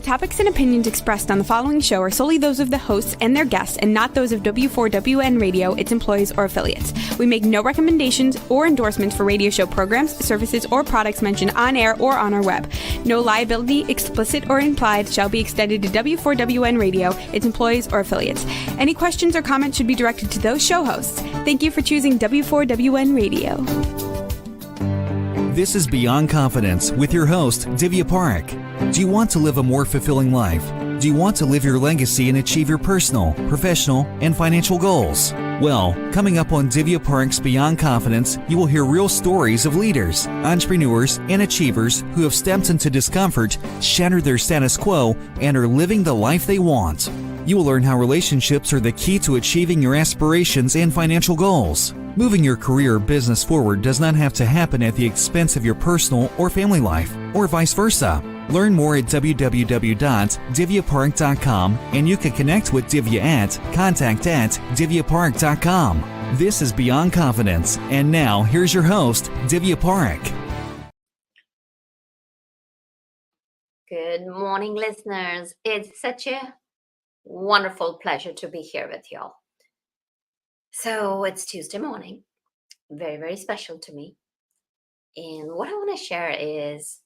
topics and opinions expressed on the following show are solely those of the hosts and their guests and not those of W4WN Radio, its employees, or affiliates. We make no recommendations or endorsements for radio show programs, services, or products mentioned on air or on our web. No liability, explicit or implied, shall be extended to W4WN Radio, its employees, or affiliates. Any questions or comments should be directed to those show hosts. Thank you for choosing W4WN Radio. This is Beyond Confidence with your host, Divya Parekh. Do you want to live a more fulfilling life? Do you want to live your legacy and achieve your personal, professional, and financial goals? Well, coming up on Divya Parekh's Beyond Confidence, you will hear real stories of leaders, entrepreneurs, and achievers who have stepped into discomfort, shattered their status quo, and are living the life they want. You will learn how relationships are the key to achieving your aspirations and financial goals. Moving your career or business forward does not have to happen at the expense of your personal or family life, or vice versa. Learn more at www.divyaparekh.com, and you can connect with Divya at contact@divyaparekh.com. This is Beyond Confidence, and now here's your host, Divya Parekh. Good morning, listeners. It's such a wonderful pleasure to be here with y'all. So it's Tuesday morning, very, very special to me. And what I want to share is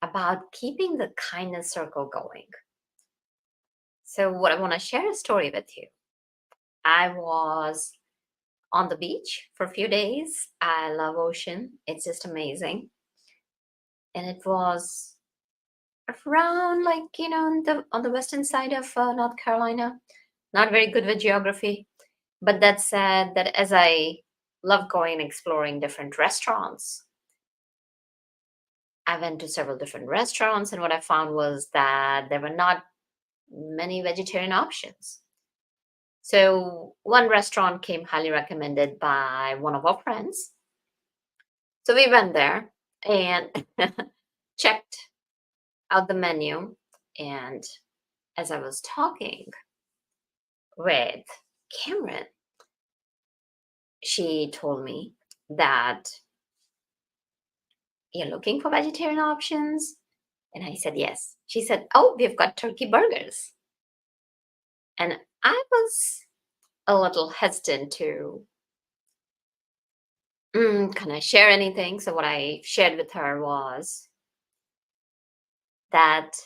about keeping the kindness circle going. So what I want to share a story with you. I was on the beach for a few days. I love ocean. It's just amazing. And it was around on the western side of North Carolina. Not very good with geography. But that said, that as I love going and exploring different restaurants, I went to several different restaurants, and what I found was that there were not many vegetarian options. So one restaurant came highly recommended by one of our friends. So we went there and checked out the menu. And as I was talking with Cameron, she told me that, "You're looking for vegetarian options?" And I said, "Yes." She said, "Oh, we've got turkey burgers." And I was a little hesitant to kind of share anything. So what I shared with her was that,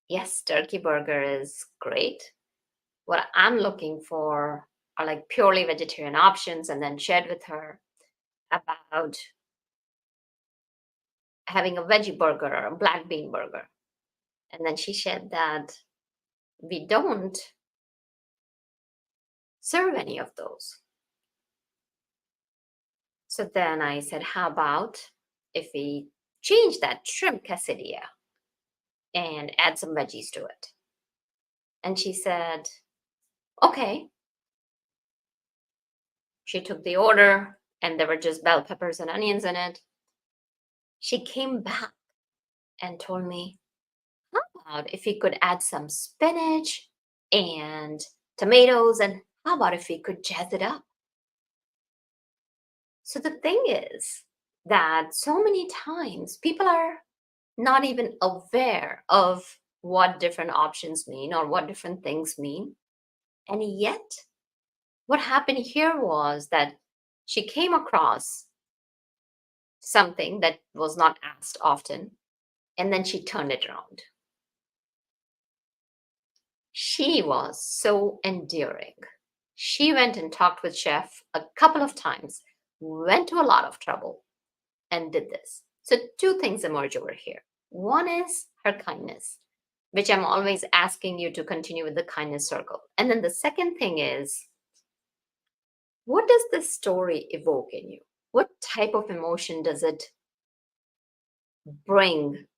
yes, turkey burger is great. What I'm looking for are like purely vegetarian options, and then shared with her about having a veggie burger or a black bean burger. And then she said that we don't serve any of those. So then I said, how about if we change that shrimp quesadilla and add some veggies to it? And she said, okay. She took the order, and there were just bell peppers and onions in it. She came back and told me, how about if we could add some spinach and tomatoes, and how about if we could jazz it up? So the thing is that so many times people are not even aware of what different options mean or what different things mean. And yet, what happened here was that she came across something that was not asked often, and then she turned it around. She was so endearing. She went and talked with Chef a couple of times, went to a lot of trouble, and did this. So two things emerge over here. One is her kindness, which I'm always asking you to continue with the kindness circle. And then the second thing is, what does this story evoke in you? What type of emotion does it bring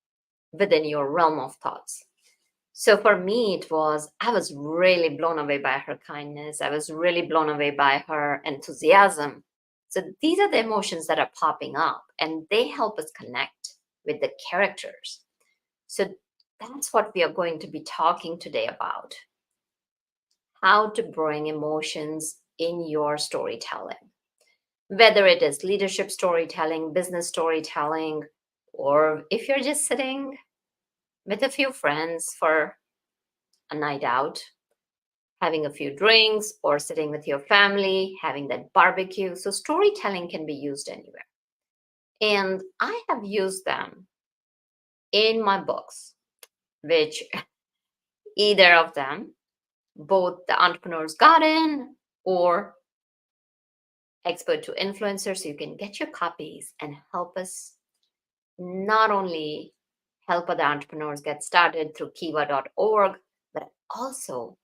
within your realm of thoughts? So for me, I was really blown away by her kindness. I was really blown away by her enthusiasm. So these are the emotions that are popping up, and they help us connect with the characters. So that's what we are going to be talking today about. How to bring emotions in your storytelling. Whether it is leadership storytelling, business storytelling, or if you're just sitting with a few friends for a night out, having a few drinks, or sitting with your family, having that barbecue. So, storytelling can be used anywhere. And I have used them in my books, which either of them, both The Entrepreneur's Garden or Expert to Influencer, so you can get your copies and help us not only help other entrepreneurs get started through kiva.org, but also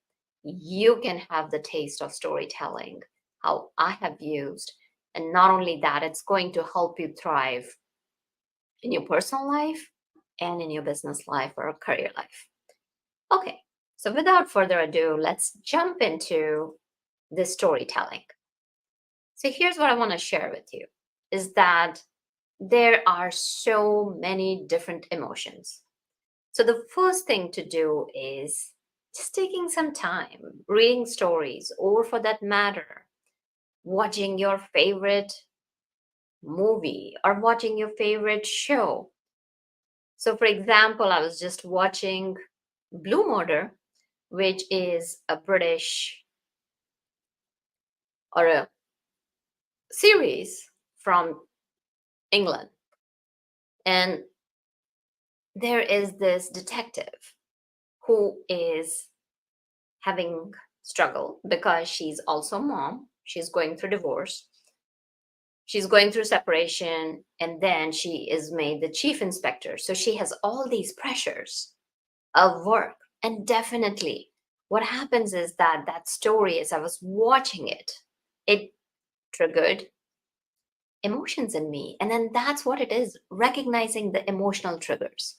you can have the taste of storytelling, how I have used. And not only that, it's going to help you thrive in your personal life and in your business life or career life. Okay, so without further ado, let's jump into the storytelling. So here's what I want to share with you is that there are so many different emotions. So the first thing to do is just taking some time, reading stories, or for that matter, watching your favorite movie or watching your favorite show. So, for example, I was just watching Blue Murder, which is a British or a series from England. And there is this detective who is having struggle because she's also a mom. She's going through divorce. She's going through separation, and then she is made the chief inspector. So she has all these pressures of work. And definitely, what happens is that that story, as I was watching it, it triggered emotions in me. And then that's what it is, recognizing the emotional triggers.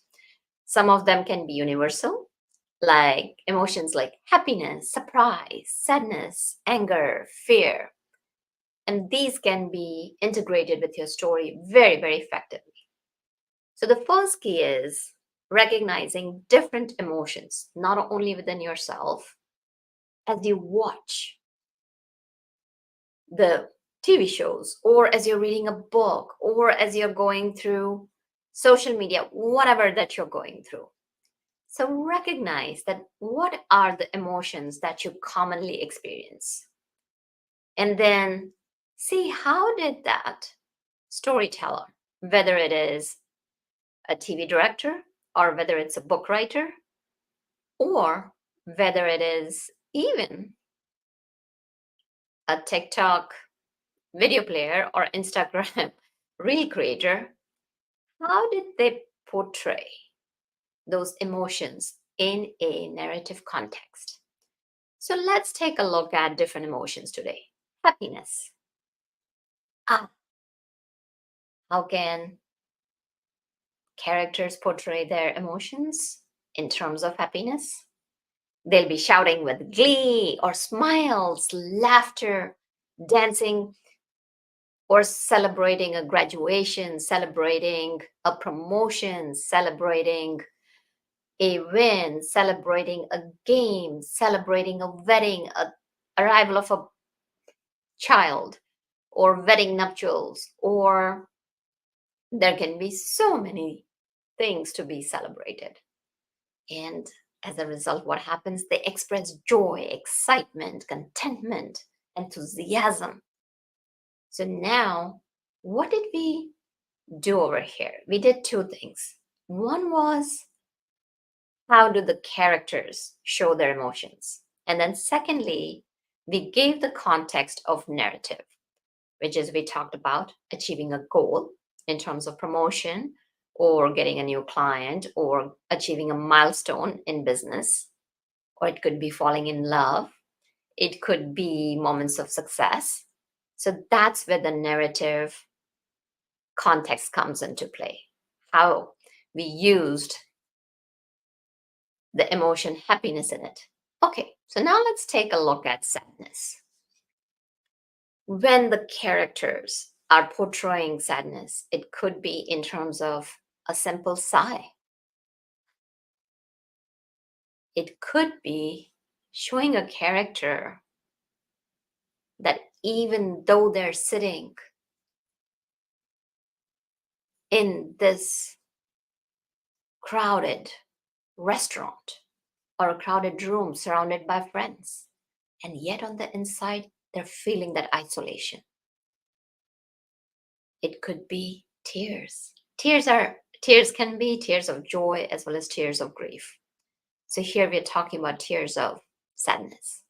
Some of them can be universal, like emotions like happiness, surprise, sadness, anger, fear. And these can be integrated with your story very, very effectively. So the first key is recognizing different emotions, not only within yourself, as you watch the TV shows, or as you're reading a book, or as you're going through social media, whatever that you're going through. So recognize that what are the emotions that you commonly experience. And then see how did that storyteller, whether it is a TV director or whether it's a book writer or whether it is even a TikTok video player or Instagram reel creator, how did they portray those emotions in a narrative context? So let's take a look at different emotions today. Happiness. Ah, how can characters portray their emotions in terms of happiness? They'll be shouting with glee or smiles, laughter, dancing, or celebrating a graduation, celebrating a promotion, celebrating a win, celebrating a game, celebrating a wedding, a arrival of a child, or wedding nuptials, or there can be so many things to be celebrated. And as a result, what happens? They express joy, excitement, contentment, enthusiasm. So now, what did we do over here? We did two things. One was how do the characters show their emotions? And then secondly, we gave the context of narrative, which is we talked about achieving a goal in terms of promotion or getting a new client or achieving a milestone in business, or it could be falling in love, it could be moments of success. So that's where the narrative context comes into play. How we used the emotion happiness in it. Okay, so now let's take a look at sadness. When the characters are portraying sadness, it could be in terms of a simple sigh. It could be showing a character that even though they're sitting in this crowded restaurant or a crowded room surrounded by friends. And yet on the inside, they're feeling that isolation. It could be tears. Tears can be tears of joy as well as tears of grief. So here we're talking about tears of sadness.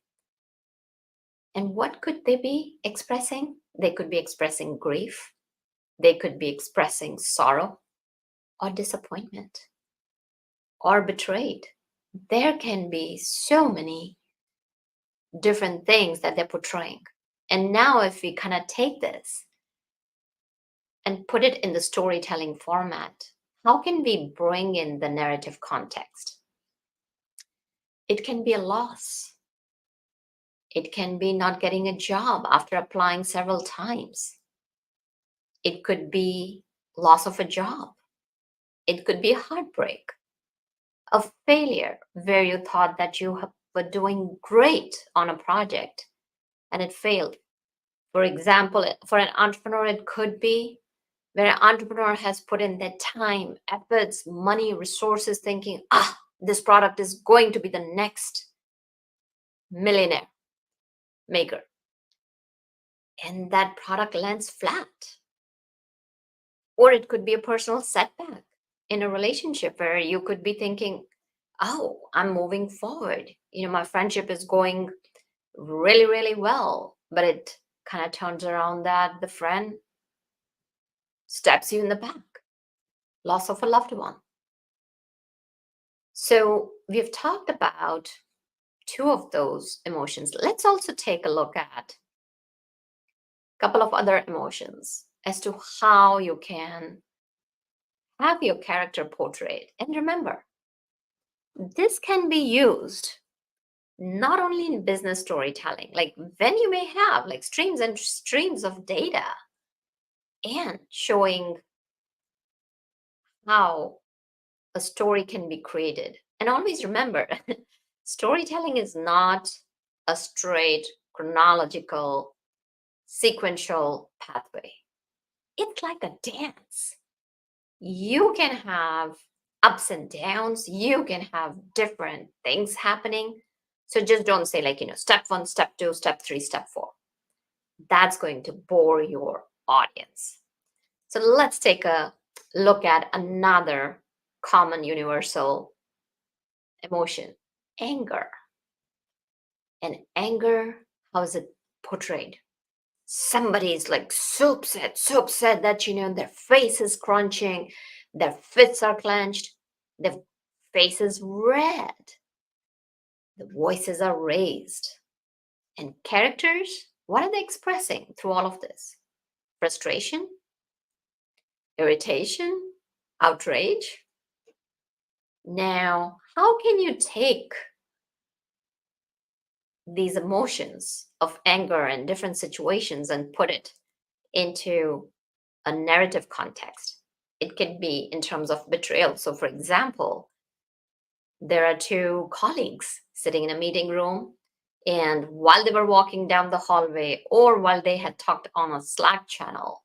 And what could they be expressing? They could be expressing grief. They could be expressing sorrow or disappointment or betrayed. There can be so many different things that they're portraying. And now, if we kind of take this and put it in the storytelling format, how can we bring in the narrative context? It can be a loss. It can be not getting a job after applying several times. It could be loss of a job. It could be a heartbreak, a failure where you thought that you were doing great on a project and it failed. For example, for an entrepreneur, it could be where an entrepreneur has put in their time, efforts, money, resources, thinking, this product is going to be the next millionaire maker. And that product lands flat. Or it could be a personal setback in a relationship where you could be thinking, I'm moving forward. My friendship is going really, really well. But it kind of turns around that the friend stabs you in the back. Loss of a loved one. So we've talked about two of those emotions. Let's also take a look at a couple of other emotions as to how you can have your character portrayed. And remember, this can be used not only in business storytelling, like when you may have like streams and streams of data and showing how a story can be created. And always remember, storytelling is not a straight chronological sequential pathway. It's like a dance. You can have ups and downs, you can have different things happening. So just don't say step 1, step 2, step 3, step 4. That's going to bore your audience. So let's take a look at another common universal emotion, anger. And anger, how is it portrayed? Somebody is like so upset that their face is crunching, their fists are clenched, their face is red, the voices are raised. And characters, what are they expressing through all of this? Frustration, irritation, outrage. Now, how can you take these emotions of anger in different situations and put it into a narrative context? It can be in terms of betrayal. So, for example, there are two colleagues sitting in a meeting room, and while they were walking down the hallway or while they had talked on a Slack channel,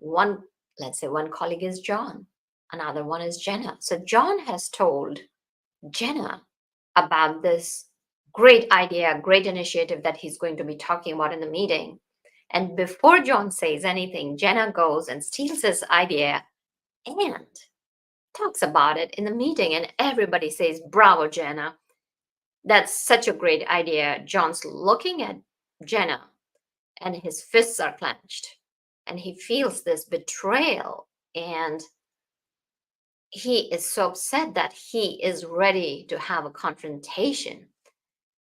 let's say one colleague is John, another one is Jenna. So John has told Jenna about this great idea, great initiative that he's going to be talking about in the meeting. And before John says anything, Jenna goes and steals his idea and talks about it in the meeting. And everybody says, "Bravo, Jenna. That's such a great idea." John's looking at Jenna and his fists are clenched. And he feels this betrayal. And he is so upset that he is ready to have a confrontation.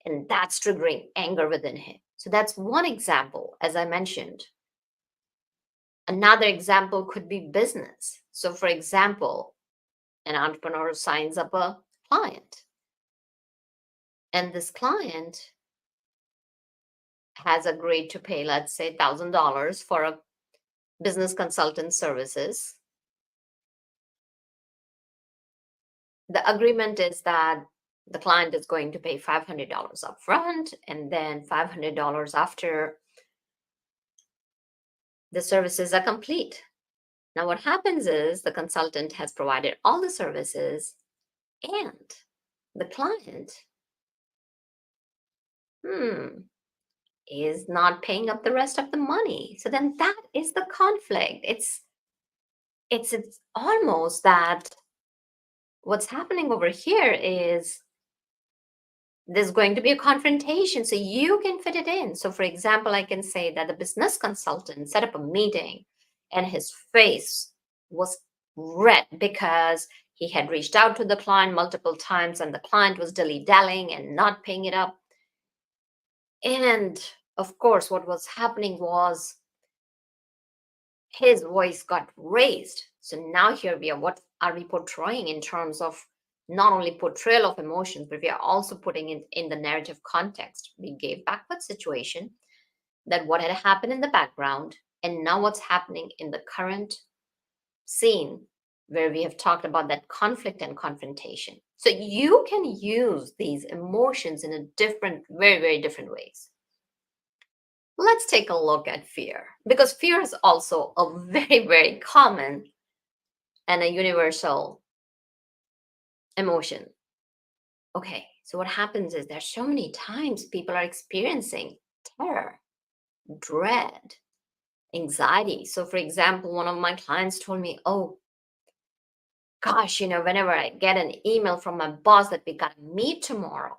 And that's triggering anger within him. So that's one example, as I mentioned. Another example could be business. So, for example, an entrepreneur signs up a client, and this client has agreed to pay, let's say, $1,000 for a business consultant services. The agreement is that the client is going to pay $500 upfront and then $500 after the services are complete. Now, what happens is the consultant has provided all the services And the client, is not paying up the rest of the money. So then that is the conflict. It's almost that what's happening over here is there's going to be a confrontation, so you can fit it in. So for example, I can say that the business consultant set up a meeting and his face was red because he had reached out to the client multiple times and the client was dilly-dallying and not paying it up. And of course, what was happening was his voice got raised. So now here we are. What are we portraying in terms of not only portrayal of emotions, but we are also putting it in the narrative context. We gave backward situation, that what had happened in the background, and now what's happening in the current scene where we have talked about that conflict and confrontation. So you can use these emotions in a different, very, very different ways. Let's take a look at fear, because fear is also a very, very common and a universal emotion. Okay, so what happens is there's so many times people are experiencing terror, dread, anxiety. So, for example, one of my clients told me, oh, gosh, whenever I get an email from my boss that we got to meet tomorrow,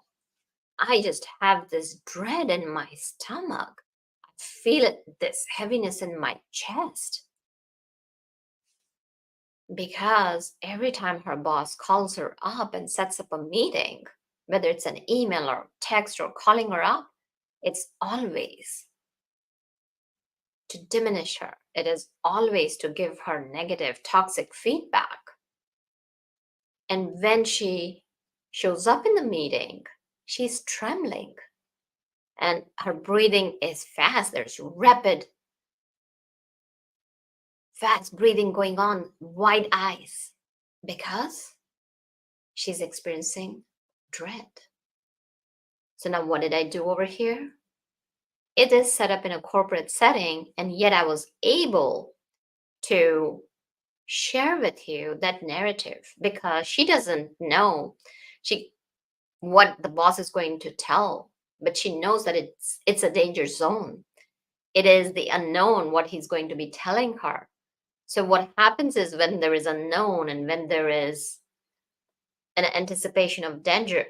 I just have this dread in my stomach. I feel it, this heaviness in my chest. Because every time her boss calls her up and sets up a meeting, whether it's an email or text or calling her up, it's always to diminish her. It is always to give her negative, toxic feedback. And when she shows up in the meeting, she's trembling and her breathing is fast. There's rapid, fast breathing going on, wide eyes, because she's experiencing dread. So now what did I do over here? It is set up in a corporate setting, and yet I was able to share with you that narrative because she doesn't know what the boss is going to tell, but she knows that it's a danger zone. It is the unknown what he's going to be telling her. So what happens is when there is unknown and when there is an anticipation of danger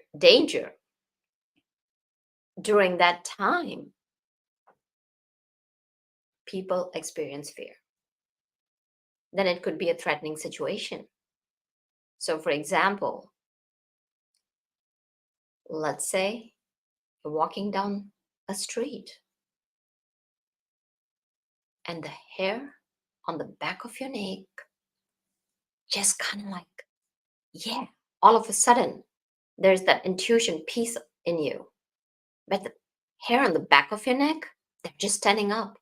during that time, people experience fear. Then it could be a threatening situation. So for example, let's say you're walking down a street and the hair on the back of your neck just kind of like, yeah, all of a sudden there's that intuition piece in you. But the hair on the back of your neck, they're just standing up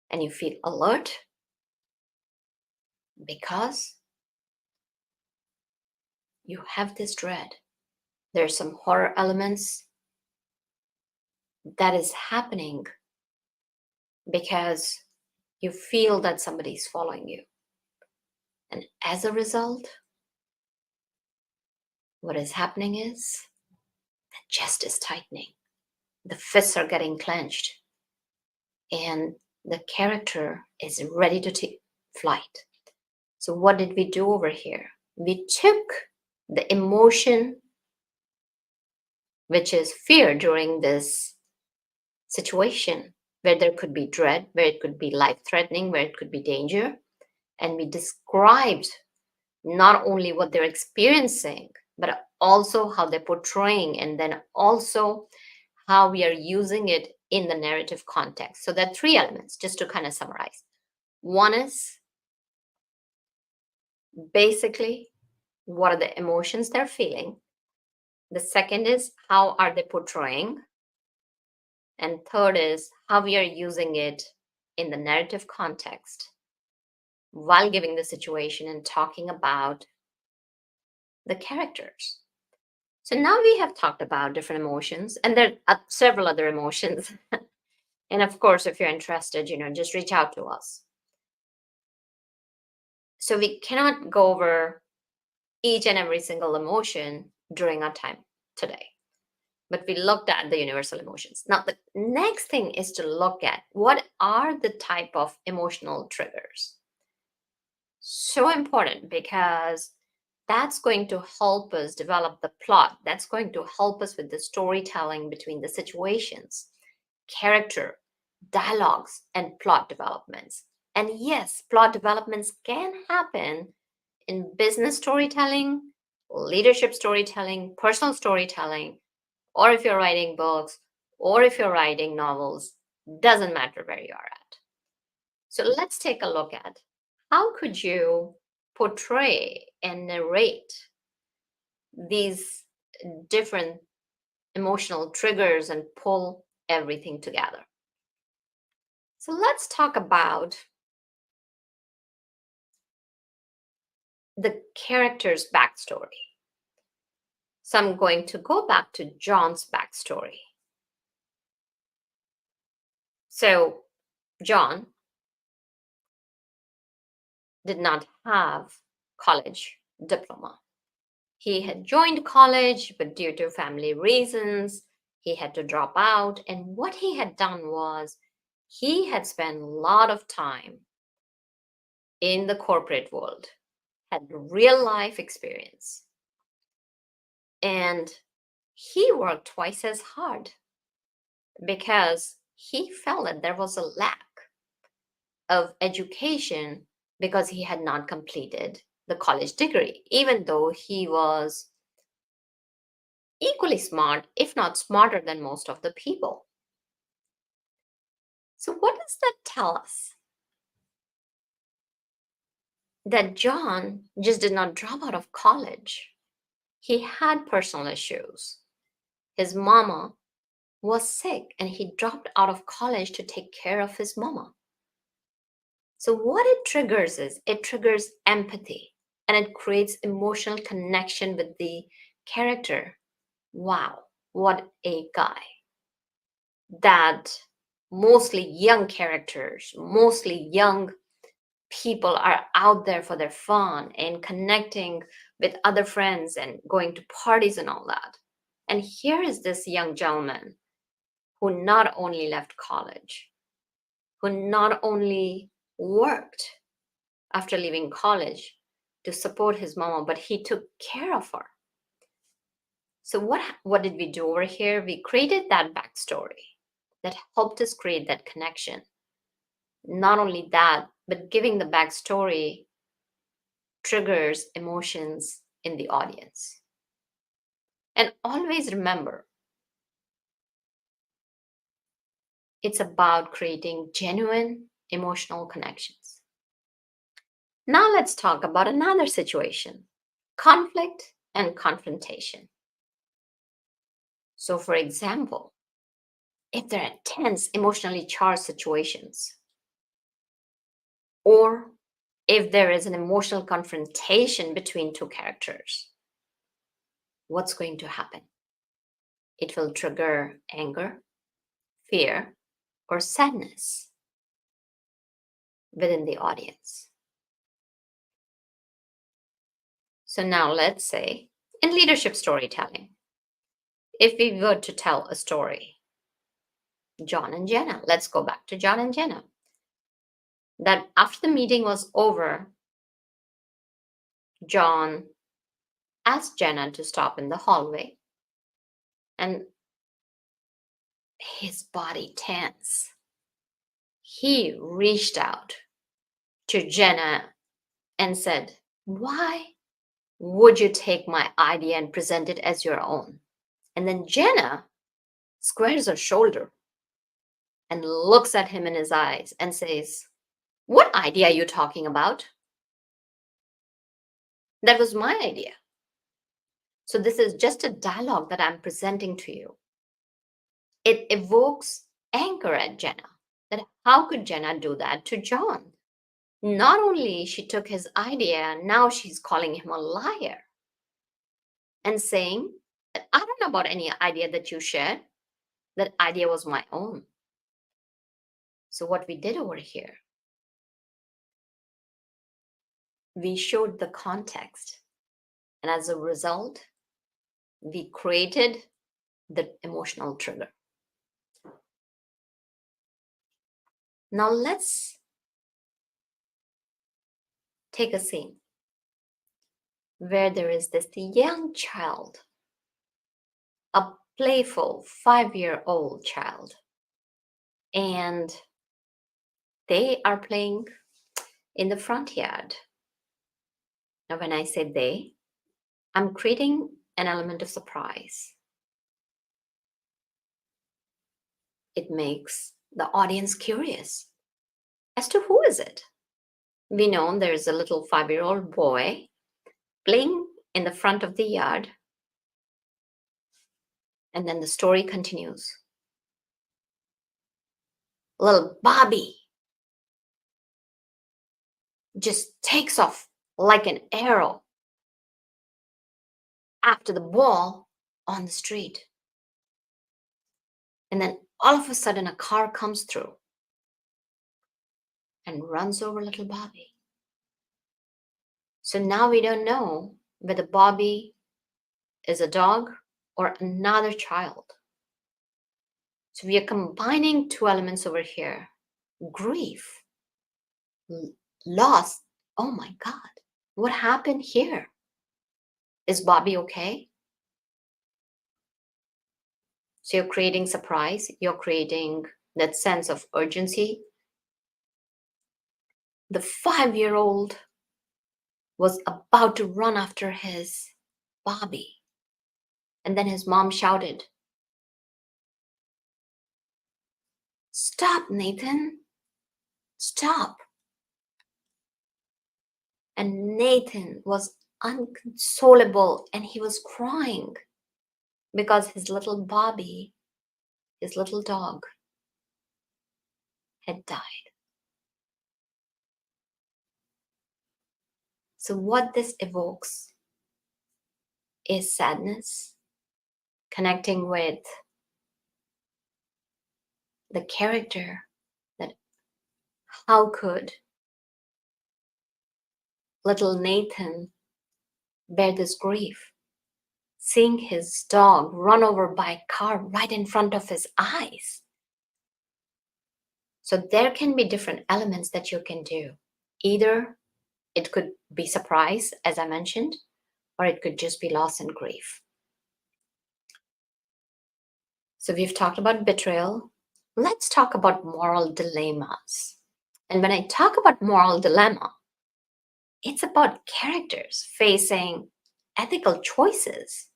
and you feel alert because you have this dread. There's some horror elements that is happening because you feel that somebody's following you. And as a result, what is happening is the chest is tightening, the fists are getting clenched, and the character is ready to take flight. So what did we do over here? We took the emotion, which is fear during this situation, where there could be dread, where it could be life-threatening, where it could be danger, and we described not only what they're experiencing, but also how they're portraying, and then also how we are using it in the narrative context. So there are three elements, just to kind of summarize. One is basically what are the emotions they're feeling. The second is how are they portraying. And third is how we are using it in the narrative context while giving the situation and talking about the characters. So now we have talked about different emotions, and there are several other emotions. And of course, if you're interested, just reach out to us. So we cannot go over each and every single emotion during our time today. But we looked at the universal emotions. Now, the next thing is to look at what are the type of emotional triggers. So important, because that's going to help us develop the plot. That's going to help us with the storytelling between the situations, character, dialogues, and plot developments. And yes, plot developments can happen in business storytelling, leadership storytelling, personal storytelling, or if you're writing books, or if you're writing novels, doesn't matter where you are at. So let's take a look at how could you portray and narrate these different emotional triggers and pull everything together. So let's talk about the character's backstory. So I'm going to go back to John's backstory. So John did not have college diploma. He had joined college, but due to family reasons, he had to drop out. And what he had done was he had spent a lot of time in the corporate world, had real life experience, and he worked twice as hard because he felt that there was a lack of education because he had not completed the college degree, even though he was equally smart, if not smarter than most of the people. So, what does that tell us? That John just did not drop out of college. He had personal issues. His mama was sick and he dropped out of college to take care of his mama. So, what it triggers is it triggers empathy and it creates emotional connection with the character. Wow, what a guy. That mostly young characters, mostly young people are out there for their fun and connecting with other friends and going to parties and all that. And here is this young gentleman who not only left college, who not only worked after leaving college to support his mama, but he took care of her. So what did we do over here? We created that backstory that helped us create that connection. Not only that, but giving the backstory triggers emotions in the audience. And always remember, it's about creating genuine emotional connections. Now let's talk about another situation, conflict and confrontation. So, for example, if there are tense, emotionally charged situations, or if there is an emotional confrontation between two characters, what's going to happen? It will trigger anger, fear, or sadness within the audience. So now let's say in leadership storytelling, if we were to tell a story, John and Jenna, let's go back to John and Jenna, that after the meeting was over, John asked Jenna to stop in the hallway and his body tense. He reached out to Jenna and said, "Why would you take my idea and present it as your own?" And then Jenna squares her shoulder and looks at him in his eyes and says, "What idea are you talking about? That was my idea." So this is just a dialogue that I'm presenting to you. It evokes anger at Jenna. That how could Jenna do that to John? Not only she took his idea, now she's calling him a liar and saying that I don't know about any idea that you shared. That idea was my own. So what we did over here, we showed the context And as a result, we created the emotional trigger. Now let's take a scene where there is this young child, a playful 5-year-old child, and they are playing in the front yard. Now, when I say they, I'm creating an element of surprise. It makes the audience curious as to who is it. We know there's a little 5-year-old boy playing in the front of the yard. And then the story continues. Little Bobby just takes off like an arrow after the ball on the street. And then all of a sudden a car comes through and runs over little Bobby. So now we don't know whether Bobby is a dog or another child. So we are combining two elements over here. Grief, loss. Oh my God, what happened here? Is Bobby okay? So you're creating surprise. You're creating that sense of urgency. The 5-year-old was about to run after his Bobby. And then his mom shouted, "Stop, Nathan. Stop." And Nathan was inconsolable and he was crying because his little Bobby, his little dog, had died. So what this evokes is sadness, connecting with the character, that how could little Nathan bear this grief, seeing his dog run over by a car right in front of his eyes. So there can be different elements that you can do. Either it could be surprise, as I mentioned, or it could just be loss and grief. So we've talked about betrayal. Let's talk about moral dilemmas. And when I talk about moral dilemma, it's about characters facing ethical choices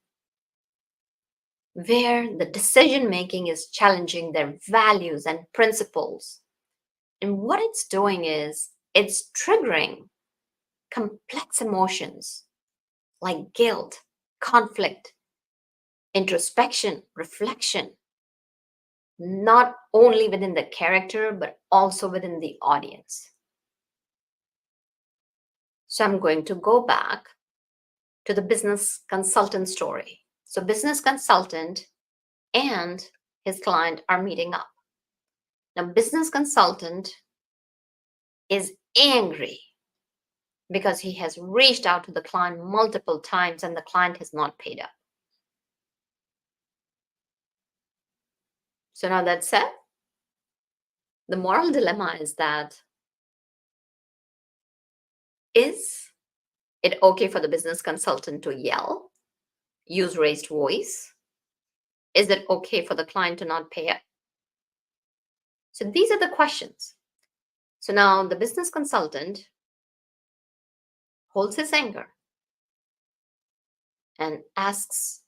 where the decision making is challenging their values and principles. And what it's doing is it's triggering complex emotions like guilt, conflict, introspection, reflection, not only within the character, but also within the audience. So I'm going to go back to the business consultant story. So business consultant and his client are meeting up. Now, business consultant is angry because he has reached out to the client multiple times and the client has not paid up. So now that said, the moral dilemma is that, is it okay for the business consultant to yell, use raised voice? Is it okay for the client to not pay up? So these are the questions. So now the business consultant holds his anger and asks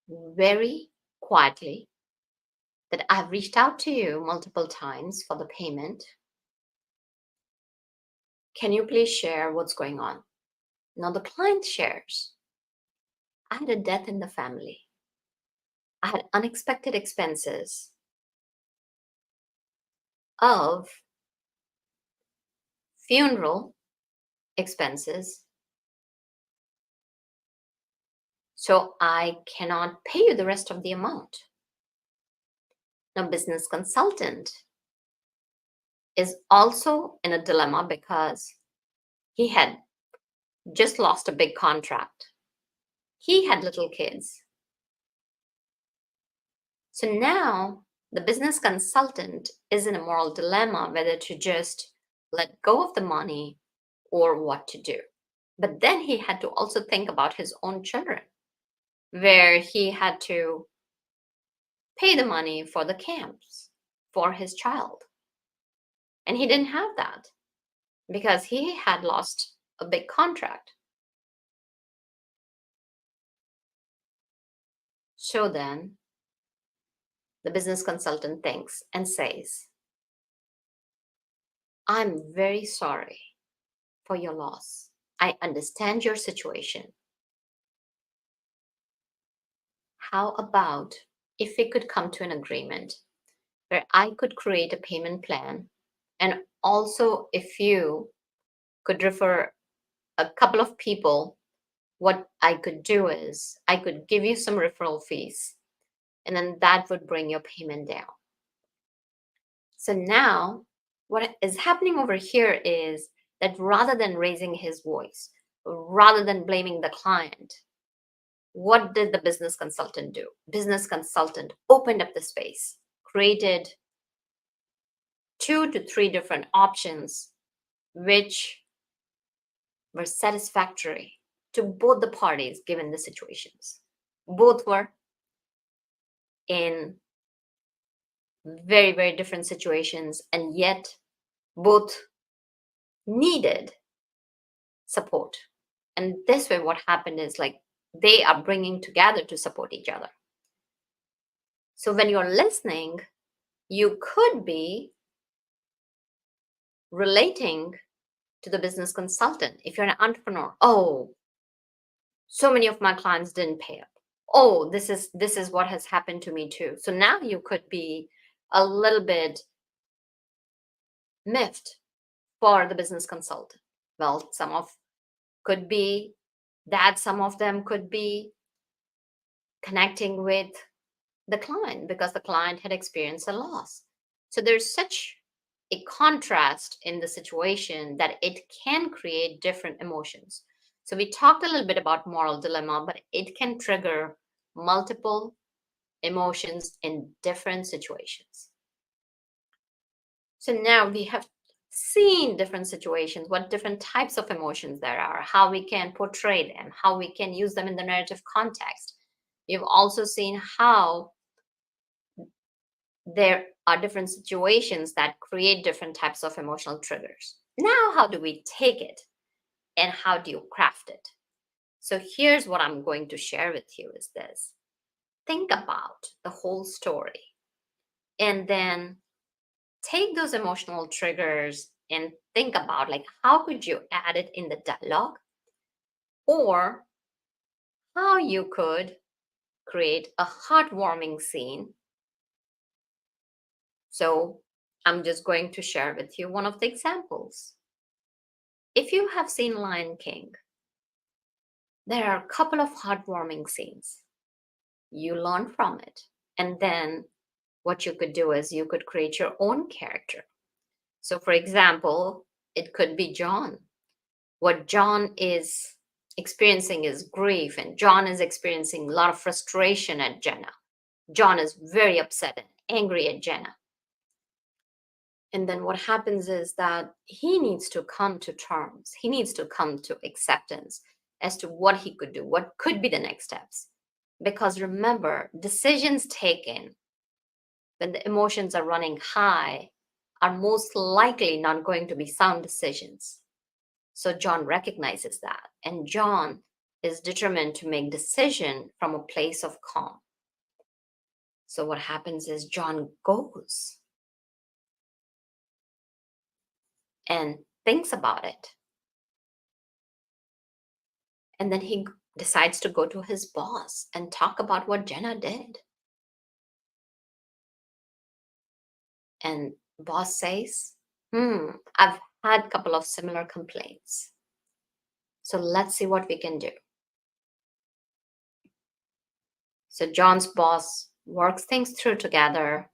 very quietly that I've reached out to you multiple times for the payment. Can you please share what's going on? Now the client shares, I had a death in the family. I had unexpected expenses of funeral expenses. So I cannot pay you the rest of the amount. Now, business consultant is also in a dilemma because he had just lost a big contract. he had little kids. So now the business consultant is in a moral dilemma whether to just let go of the money or what to do. But then he had to also think about his own children, where he had to pay the money for the camps for his child. And he didn't have that because he had lost a big contract. So then the business consultant thinks and says, I'm very sorry for your loss. I understand your situation. How about if we could come to an agreement where I could create a payment plan, and also if you could refer a couple of people, what I could do is I could give you some referral fees, and then that would bring your payment down. So now what is happening over here is that rather than raising his voice, rather than blaming the client, what did the business consultant do? Business consultant opened up the space, created 2 to 3 different options which were satisfactory to both the parties given the situations. Both were in very, very different situations, and yet both needed support. And this way, what happened is like they are bringing together to support each other. So when you're listening, you could be relating to the business consultant. If you're an entrepreneur, oh, so many of my clients didn't pay up. Oh, this is what has happened to me too. So now you could be a little bit miffed for the business consultant. Well, some of could be that, some of them could be connecting with the client because the client had experienced a loss. So there's such a contrast in the situation that it can create different emotions. So we talked a little bit about moral dilemma, but it can trigger multiple emotions in different situations. So now we have seen different situations, what different types of emotions there are, how we can portray them, how we can use them in the narrative context. We've also seen how there are different situations that create different types of emotional triggers. Now, how do we take it and how do you craft it? So here's what I'm going to share with you is this. Think about the whole story and then take those emotional triggers and think about like how could you add it in the dialogue, or how you could create a heartwarming scene. So I'm just going to share with you one of the examples. If you have seen Lion King, there are a couple of heartwarming scenes. You learn from it. And then what you could do is you could create your own character. So, for example, it could be John. What John is experiencing is grief, and John is experiencing a lot of frustration at Jenna. John is very upset and angry at Jenna. And then what happens is that he needs to come to terms. He needs to come to acceptance as to what he could do, what could be the next steps. Because remember, decisions taken when the emotions are running high are most likely not going to be sound decisions. So John recognizes that, and John is determined to make decision from a place of calm. So what happens is John goes and thinks about it. And then he decides to go to his boss and talk about what Jenna did. And boss says, I've had a couple of similar complaints. So let's see what we can do. So John's boss works things through together,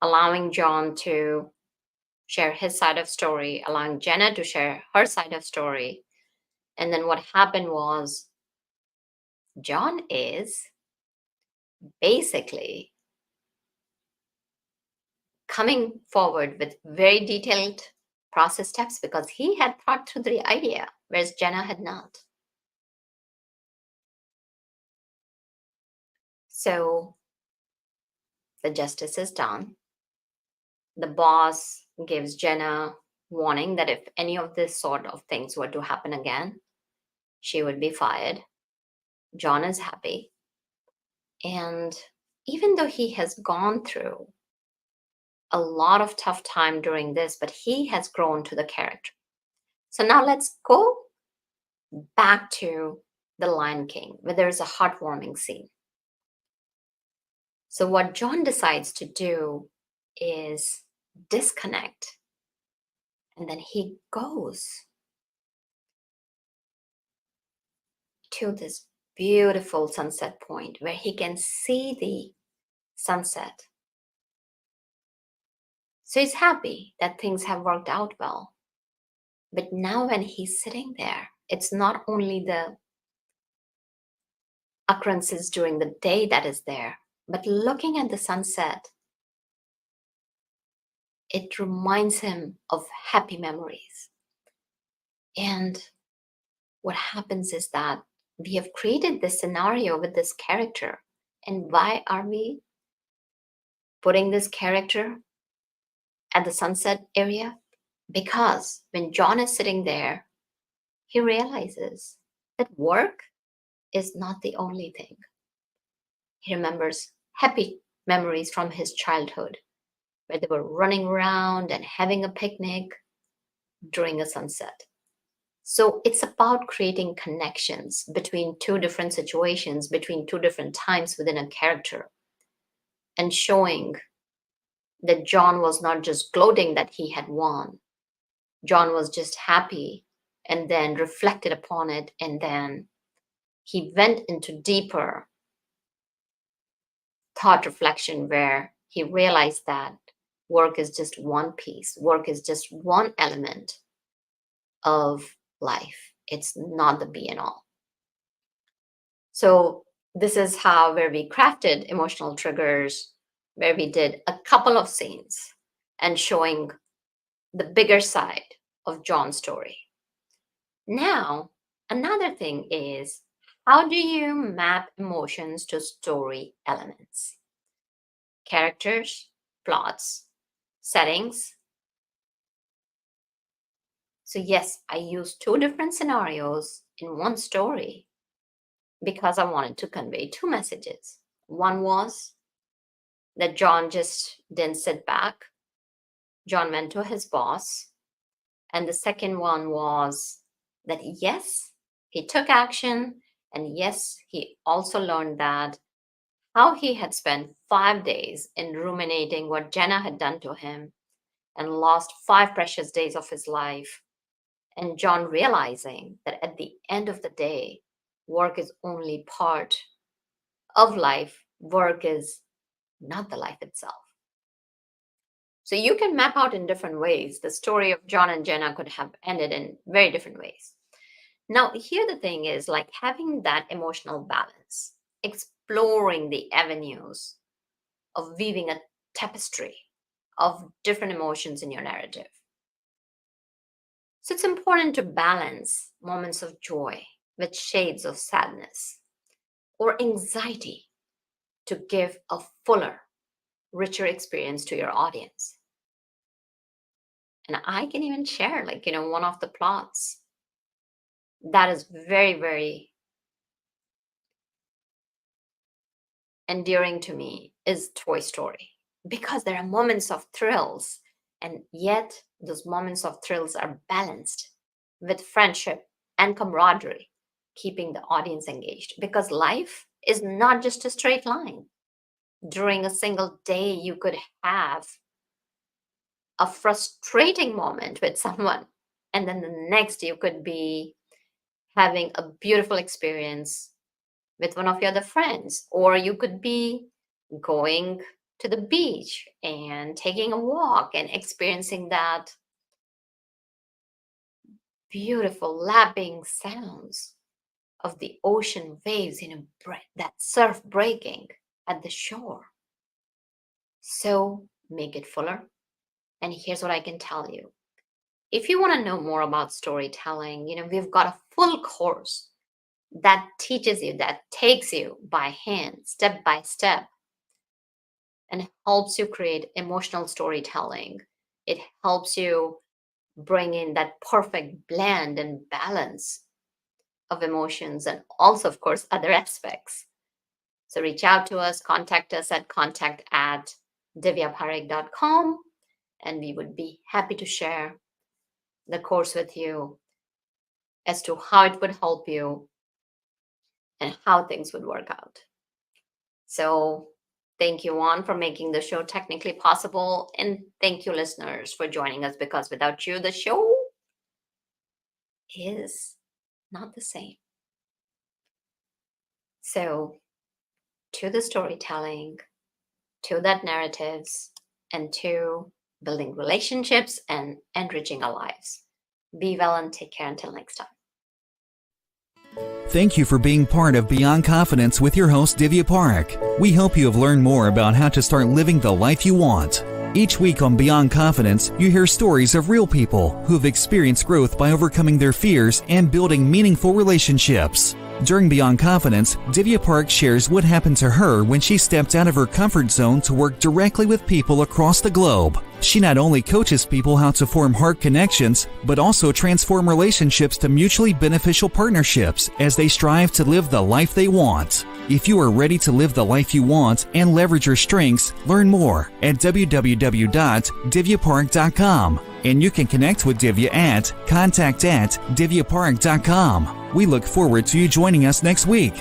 allowing John to share his side of story, allowing Jenna to share her side of story. And then what happened was John is basically coming forward with very detailed process steps because he had thought through the idea, whereas Jenna had not. So the justice is done. The boss gives Jenna warning that if any of this sort of things were to happen again, she would be fired. John is happy. And even though he has gone through a lot of tough time during this, but he has grown to the character. So now let's go back to The Lion King, where there's a heartwarming scene. So what John decides to do is disconnect, and then he goes to this beautiful sunset point where he can see the sunset. So he's happy that things have worked out well. But now when he's sitting there, it's not only the occurrences during the day that is there, but looking at the sunset, it reminds him of happy memories. And what happens is that we have created this scenario with this character. And why are we putting this character at the sunset area? Because when John is sitting there, he realizes that work is not the only thing. He remembers happy memories from his childhood where they were running around and having a picnic during a sunset. So it's about creating connections between two different situations, between two different times within a character, and showing that John was not just gloating that he had won. John was just happy and then reflected upon it, and then he went into deeper thought reflection where he realized that work is just one piece, work is just one element of life. It's not the be and all. So this is how where we crafted emotional triggers, where we did a couple of scenes and showing the bigger side of John's story. Now, another thing is, how do you map emotions to story elements? Characters, plots, settings. So yes, I used two different scenarios in one story because I wanted to convey two messages. One was that John just didn't sit back. John went to his boss. And the second one was that yes, he took action. And yes, he also learned that how he had spent 5 days in ruminating what Jenna had done to him and lost 5 precious days of his life. And John realizing that at the end of the day, work is only part of life. Work is not the life itself. So you can map out in different ways. The story of John and Jenna could have ended in very different ways. Now, here the thing is like having that emotional balance, exploring the avenues of weaving a tapestry of different emotions in your narrative. So it's important to balance moments of joy with shades of sadness or anxiety to give a fuller, richer experience to your audience. And I can even share, one of the plots that is very, very endearing to me is Toy Story, because there are moments of thrills, and yet those moments of thrills are balanced with friendship and camaraderie, keeping the audience engaged. Because life is not just a straight line. During a single day, you could have a frustrating moment with someone, and then the next you could be having a beautiful experience with one of your other friends, or you could be going to the beach and taking a walk and experiencing that beautiful lapping sounds of the ocean waves, that surf breaking at the shore. So make it fuller. And here's what I can tell you. If you want to know more about storytelling, we've got a full course that teaches you, that takes you by hand, step by step, and helps you create emotional storytelling. It helps you bring in that perfect blend and balance of emotions and also, of course, other aspects. So reach out to us, contact us at contact@divyaparekh.com, and we would be happy to share the course with you as to how it would help you and how things would work out. So thank you, Juan, for making the show technically possible. And thank you, listeners, for joining us, because without you, the show is not the same. So to the storytelling, to that narratives, and to building relationships and enriching our lives. Be well and take care until next time. Thank you for being part of Beyond Confidence with your host, Divya Parekh. We hope you have learned more about how to start living the life you want. Each week on Beyond Confidence, you hear stories of real people who have experienced growth by overcoming their fears and building meaningful relationships. During Beyond Confidence, Divya Parekh shares what happened to her when she stepped out of her comfort zone to work directly with people across the globe. She not only coaches people how to form heart connections, but also transform relationships to mutually beneficial partnerships as they strive to live the life they want. If you are ready to live the life you want and leverage your strengths, learn more at www.divyaparekh.com. And you can connect with Divya at contact@divyaparekh.com. We look forward to you joining us next week.